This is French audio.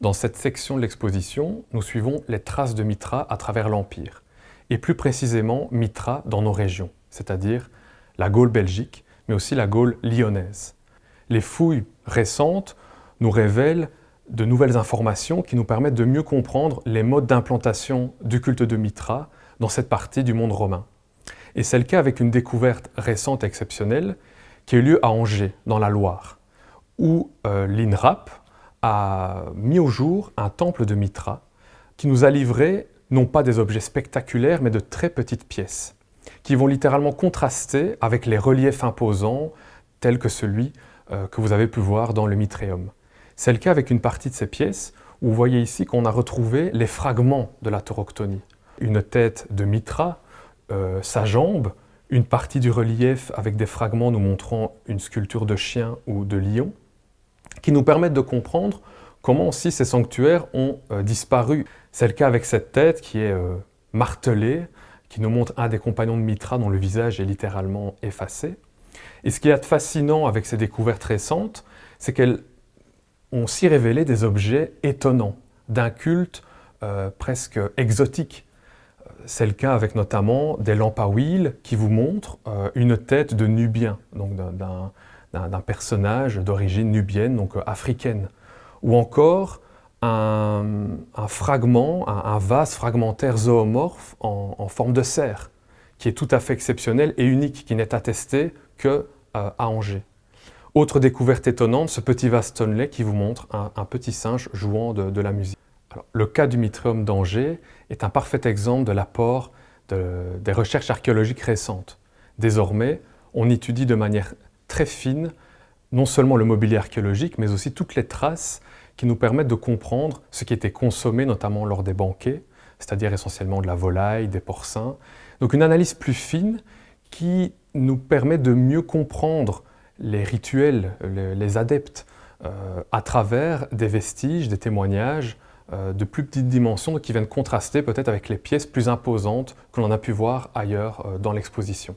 Dans cette section de l'exposition, nous suivons les traces de Mitra à travers l'Empire, et plus précisément Mitra dans nos régions, c'est-à-dire la Gaule belgique, mais aussi la Gaule lyonnaise. Les fouilles récentes nous révèlent de nouvelles informations qui nous permettent de mieux comprendre les modes d'implantation du culte de Mitra dans cette partie du monde romain. Et c'est le cas avec une découverte récente et exceptionnelle qui a eu lieu à Angers, dans la Loire, où l'INRAP a mis au jour un temple de Mitra qui nous a livré non pas des objets spectaculaires, mais de très petites pièces, qui vont littéralement contraster avec les reliefs imposants tels que celui que vous avez pu voir dans le Mitréum. C'est le cas avec une partie de ces pièces où vous voyez ici qu'on a retrouvé les fragments de la tauroctonie. Une tête de Mitra, sa jambe, une partie du relief avec des fragments nous montrant une sculpture de chien ou de lion, qui nous permettent de comprendre comment aussi ces sanctuaires ont disparu. C'est le cas avec cette tête qui est martelée, qui nous montre un des compagnons de Mitra dont le visage est littéralement effacé. Et ce qu'il y a de fascinant avec ces découvertes récentes, c'est qu'elles ont aussi révélé des objets étonnants, d'un culte presque exotique. C'est le cas avec notamment des lampes à huile qui vous montrent une tête de Nubien, donc d'un personnage d'origine nubienne, donc africaine. Ou encore un fragment, un vase fragmentaire zoomorphe en forme de cerf, qui est tout à fait exceptionnel et unique, qui n'est attesté qu'à Angers. Autre découverte étonnante, ce petit vase Stanley qui vous montre un petit singe jouant de la musique. Alors, le cas du Mitréum d'Angers est un parfait exemple de l'apport des recherches archéologiques récentes. Désormais, on étudie de manière très fine non seulement le mobilier archéologique, mais aussi toutes les traces qui nous permettent de comprendre ce qui était consommé, notamment lors des banquets, c'est-à-dire essentiellement de la volaille, des porcins. Donc une analyse plus fine qui nous permet de mieux comprendre les rituels, les adeptes, à travers des vestiges, des témoignages de plus petites dimensions qui viennent contraster peut-être avec les pièces plus imposantes que l'on a pu voir ailleurs dans l'exposition.